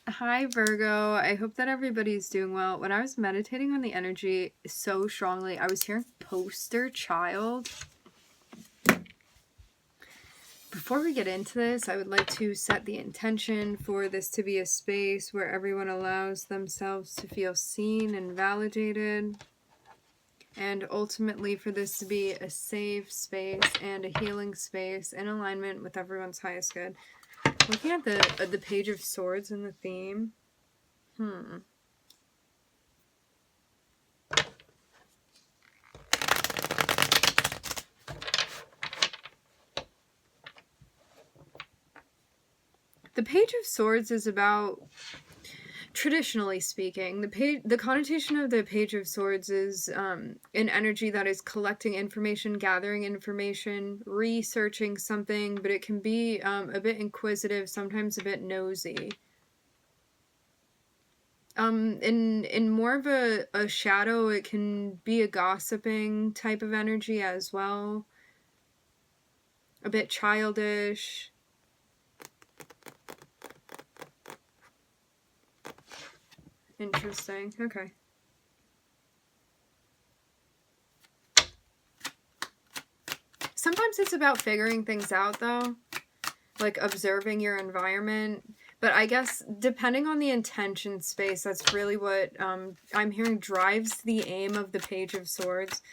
Hi, Virgo. I hope that everybody's doing well. When I was meditating on the energy so strongly, I was hearing poster child. Before we get into this, I would like to set the intention for this to be a space where everyone allows themselves to feel seen and validated, and ultimately for this to be a safe space and a healing space in alignment with everyone's highest good. Looking at the Page of Swords and the theme. The Page of Swords is about, traditionally speaking, the connotation of the Page of Swords is an energy that is collecting information, gathering information, researching something, but it can be a bit inquisitive, sometimes a bit nosy. In more of a shadow, it can be a gossiping type of energy as well. A bit childish. Interesting. Okay. Sometimes it's about figuring things out, though. Like observing your environment. But I guess depending on the intention space, that's really what I'm hearing drives the aim of the Page of Swords.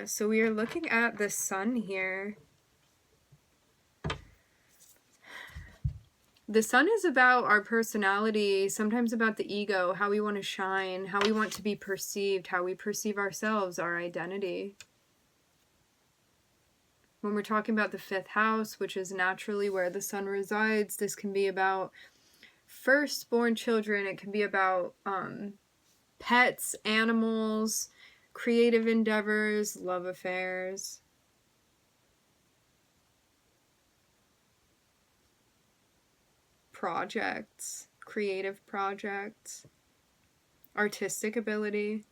So we are looking at the sun here. The sun is about our personality, sometimes about the ego, how we want to shine, how we want to be perceived, how we perceive ourselves, our identity. When we're talking about the 5th house, which is naturally where the sun resides, this can be about firstborn children. It can be about pets, animals, creative endeavors, love affairs. Projects, creative projects, artistic ability,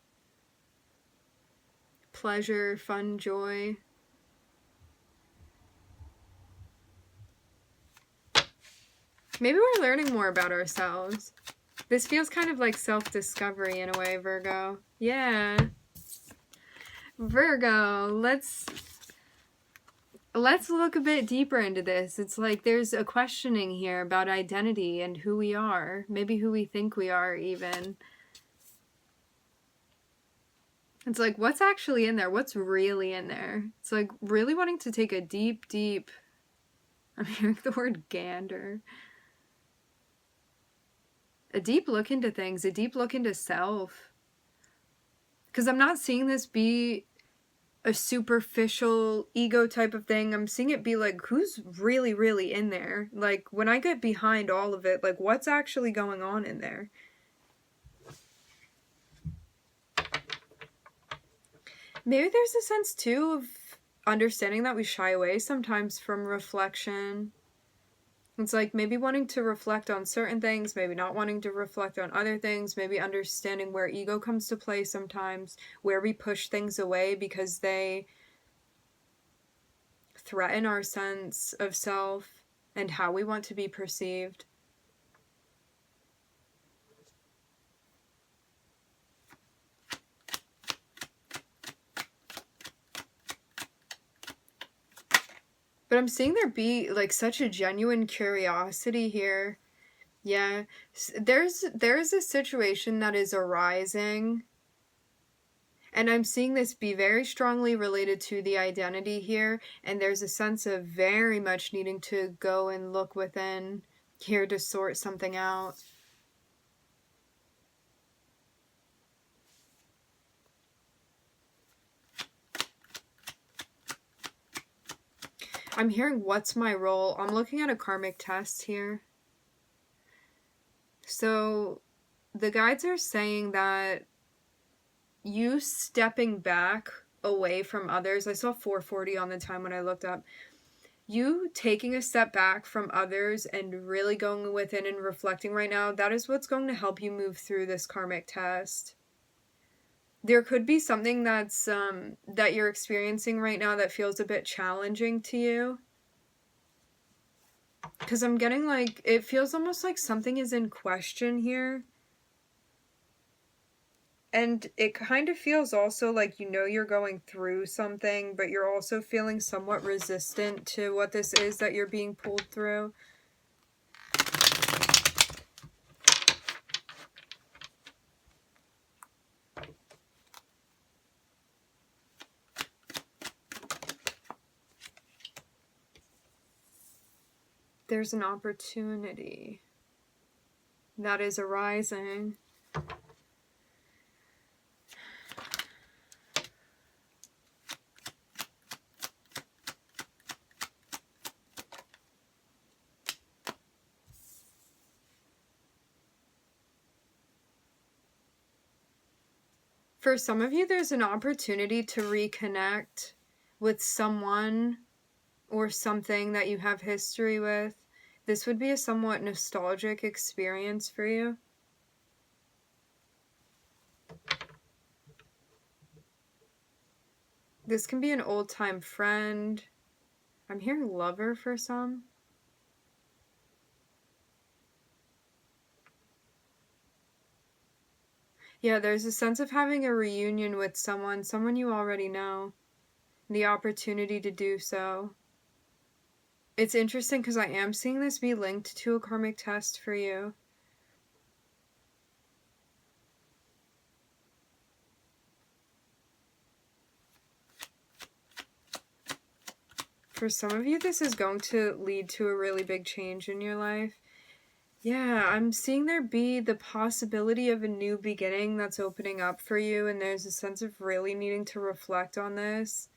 pleasure, fun, joy. Maybe we're learning more about ourselves. This feels kind of like self-discovery in a way, Virgo. Yeah. Virgo, let's look a bit deeper into this. It's like there's a questioning here about identity and who we are. Maybe who we think we are, even. It's like, what's actually in there? What's really in there? It's like really wanting to take a deep, I'm hearing the word gander. A deep look into things, a deep look into self. Because I'm not seeing this be a superficial ego type of thing. I'm seeing it be like, who's really, really in there? Like, when I get behind all of it, like, what's actually going on in there? Maybe there's a sense, too, of understanding that we shy away sometimes from reflection. It's like maybe wanting to reflect on certain things, maybe not wanting to reflect on other things, maybe understanding where ego comes to play sometimes, where we push things away because they threaten our sense of self and how we want to be perceived. But I'm seeing there be like such a genuine curiosity here. Yeah, there's a situation that is arising, and I'm seeing this be very strongly related to the identity here, and there's a sense of very much needing to go and look within here to sort something out. I'm hearing, what's my role? I'm looking at a karmic test here. So the guides are saying that you stepping back away from others, I saw 440 on the time when I looked up, you taking a step back from others and really going within and reflecting right now, that is what's going to help you move through this karmic test. There could be something that's that you're experiencing right now that feels a bit challenging to you. Because I'm getting like, it feels almost like something is in question here. And it kind of feels also like you know you're going through something, but you're also feeling somewhat resistant to what this is that you're being pulled through. There's an opportunity that is arising. For some of you, there's an opportunity to reconnect with someone or something that you have history with. This would be a somewhat nostalgic experience for you. This can be an old-time friend. I'm hearing lover for some. Yeah, there's a sense of having a reunion with someone you already know. The opportunity to do so. It's interesting because I am seeing this be linked to a karmic test for you. For some of you, this is going to lead to a really big change in your life. Yeah, I'm seeing there be the possibility of a new beginning that's opening up for you, and there's a sense of really needing to reflect on this.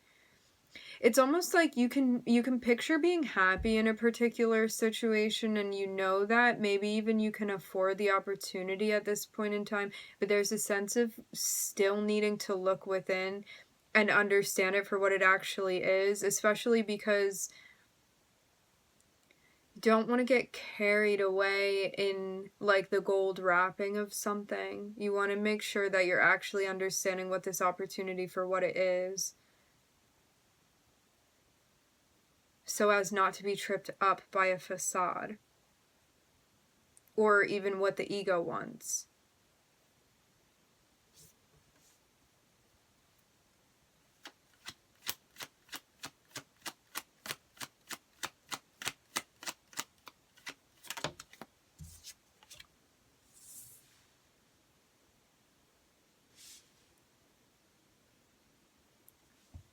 It's almost like you can picture being happy in a particular situation, and you know that maybe even you can afford the opportunity at this point in time, but there's a sense of still needing to look within and understand it for what it actually is, especially because you don't want to get carried away in like the gold wrapping of something. You want to make sure that you're actually understanding what this opportunity for what it is, so as not to be tripped up by a facade or even what the ego wants.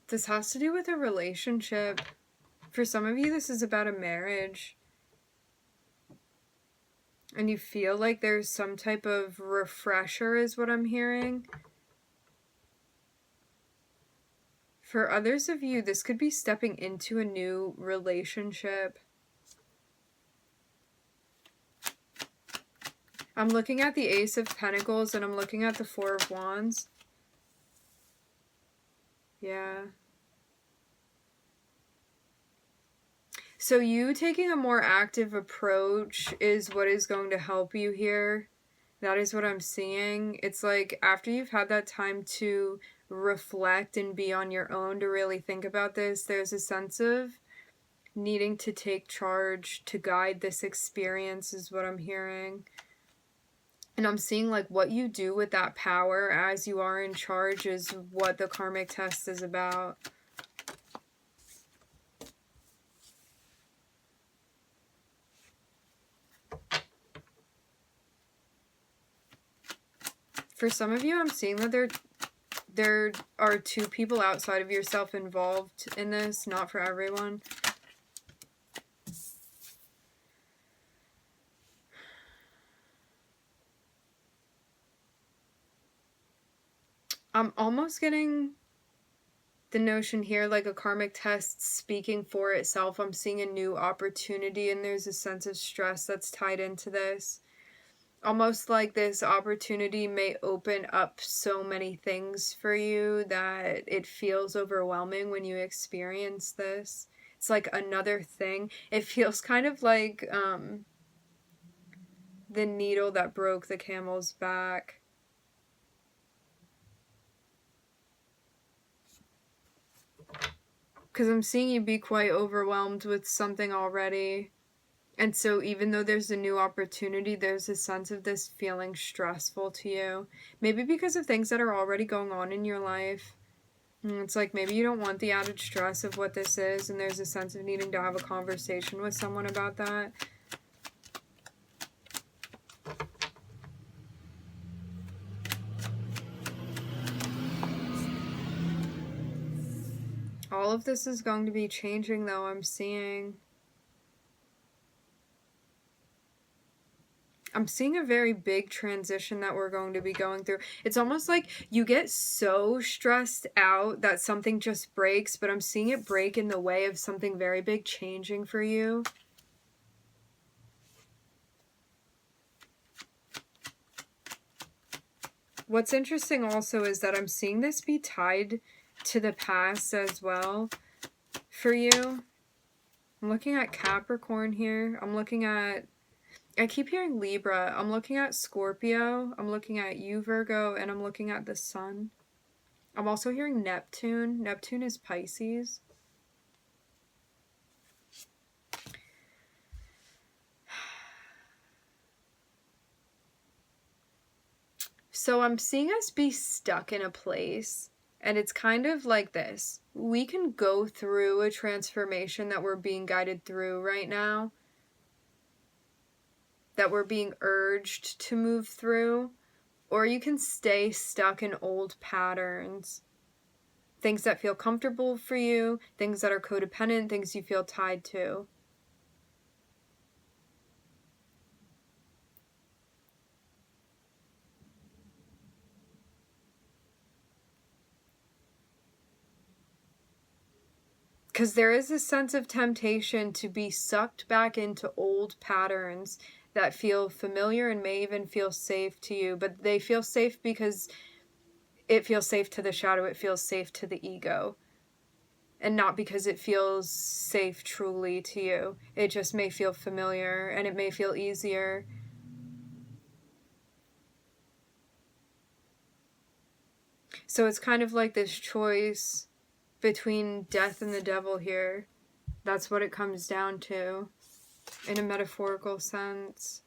This has to do with a relationship. For some of you, this is about a marriage. And you feel like there's some type of refresher is what I'm hearing. For others of you, this could be stepping into a new relationship. I'm looking at the Ace of Pentacles and I'm looking at the Four of Wands. Yeah. So you taking a more active approach is what is going to help you here. That is what I'm seeing. It's like after you've had that time to reflect and be on your own to really think about this, there's a sense of needing to take charge to guide this experience is what I'm hearing. And I'm seeing like what you do with that power as you are in charge is what the karmic test is about. For some of you, I'm seeing that there are two people outside of yourself involved in this, not for everyone. I'm almost getting the notion here like a karmic test speaking for itself. I'm seeing a new opportunity and there's a sense of stress that's tied into this. Almost like this opportunity may open up so many things for you that it feels overwhelming when you experience this. It's like another thing. It feels kind of like the needle that broke the camel's back. Because I'm seeing you be quite overwhelmed with something already. And so even though there's a new opportunity, there's a sense of this feeling stressful to you. Maybe because of things that are already going on in your life. And it's like maybe you don't want the added stress of what this is, and there's a sense of needing to have a conversation with someone about that. All of this is going to be changing, though, I'm seeing. I'm seeing a very big transition that we're going to be going through. It's almost like you get so stressed out that something just breaks, but I'm seeing it break in the way of something very big changing for you. What's interesting also is that I'm seeing this be tied to the past as well for you. I'm looking at Capricorn here. I keep hearing Libra. I'm looking at Scorpio. I'm looking at you, Virgo, and I'm looking at the Sun. I'm also hearing Neptune. Neptune is Pisces. So I'm seeing us be stuck in a place, and it's kind of like this. We can go through a transformation that we're being guided through right now, that we're being urged to move through, or you can stay stuck in old patterns. Things that feel comfortable for you, things that are codependent, things you feel tied to. Because there is a sense of temptation to be sucked back into old patterns that feel familiar and may even feel safe to you, but they feel safe because it feels safe to the shadow, it feels safe to the ego, and not because it feels safe truly to you. It just may feel familiar and it may feel easier. So it's kind of like this choice between death and the devil here. That's what it comes down to in a metaphorical sense.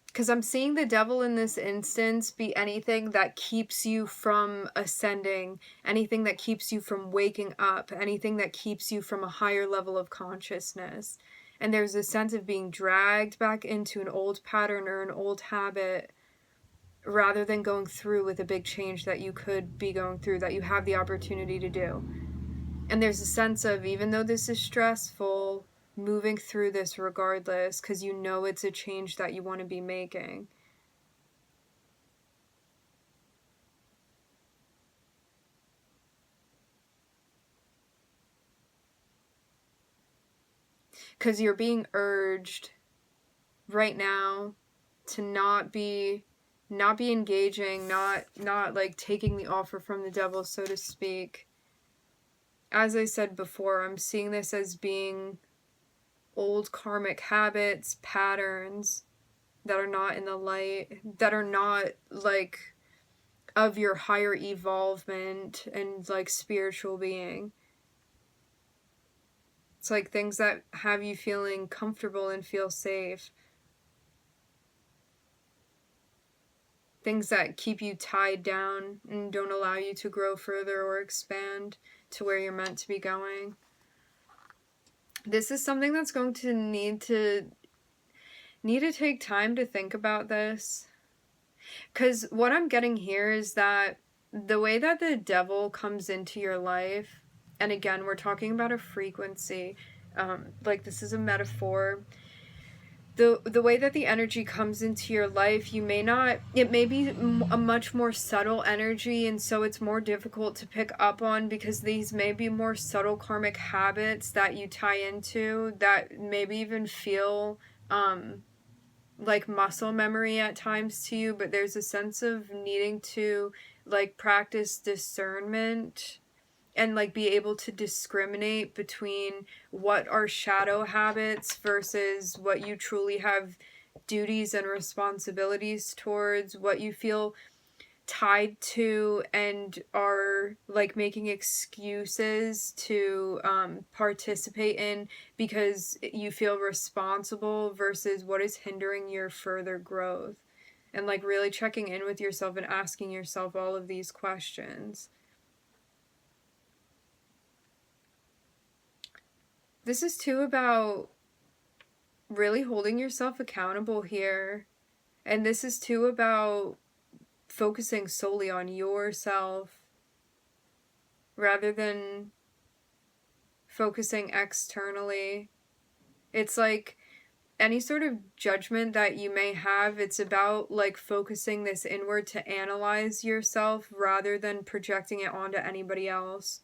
Because I'm seeing the devil in this instance be anything that keeps you from ascending, anything that keeps you from waking up, anything that keeps you from a higher level of consciousness. And there's a sense of being dragged back into an old pattern or an old habit rather than going through with a big change that you could be going through, that you have the opportunity to do. And there's a sense of, even though this is stressful, moving through this regardless, because you know it's a change that you want to be making. Because you're being urged right now to not be engaging, not like taking the offer from the devil, so to speak. As I said before, I'm seeing this as being old karmic habits, patterns that are not in the light, that are not like of your higher evolvement and like spiritual being. It's like things that have you feeling comfortable and feel safe. Things that keep you tied down and don't allow you to grow further or expand to where you're meant to be going. This is something that's going to need to take time to think about this. Because what I'm getting here is that the way that the devil comes into your life, and again, we're talking about a frequency, like this is a metaphor. The way that the energy comes into your life, it may be a much more subtle energy, and so it's more difficult to pick up on because these may be more subtle karmic habits that you tie into that maybe even feel like muscle memory at times to you, but there's a sense of needing to like practice discernment and like be able to discriminate between what are shadow habits versus what you truly have duties and responsibilities towards, what you feel tied to and are like making excuses to participate in because you feel responsible versus what is hindering your further growth. And like really checking in with yourself and asking yourself all of these questions. This is too about really holding yourself accountable here. And this is too about focusing solely on yourself rather than focusing externally. It's like any sort of judgment that you may have, it's about like focusing this inward to analyze yourself rather than projecting it onto anybody else.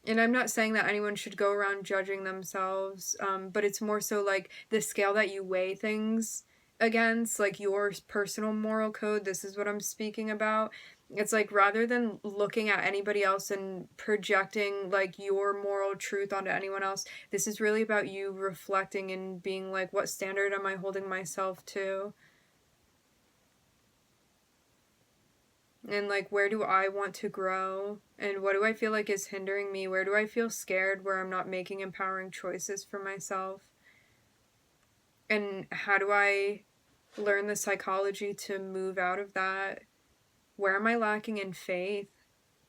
And I'm not saying that anyone should go around judging themselves, but it's more so like the scale that you weigh things against, like your personal moral code. This is what I'm speaking about. It's like rather than looking at anybody else and projecting like your moral truth onto anyone else, this is really about you reflecting and being like, what standard am I holding myself to? And like, where do I want to grow? And what do I feel like is hindering me? Where do I feel scared where I'm not making empowering choices for myself? And how do I learn the psychology to move out of that? Where am I lacking in faith?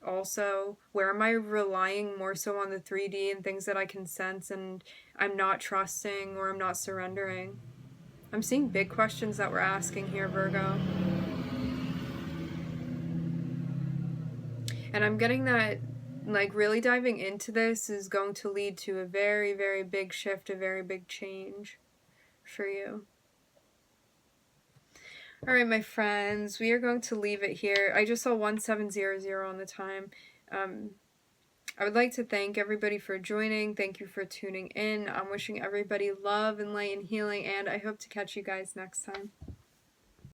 Also, where am I relying more so on the 3D and things that I can sense and I'm not trusting or I'm not surrendering? I'm seeing big questions that we're asking here, Virgo. And I'm getting that like really diving into this is going to lead to a very, very big shift, a very big change for you. All right, my friends, we are going to leave it here. I just saw 1700 on the time. I would like to thank everybody for joining. Thank you for tuning in. I'm wishing everybody love and light and healing, and I hope to catch you guys next time.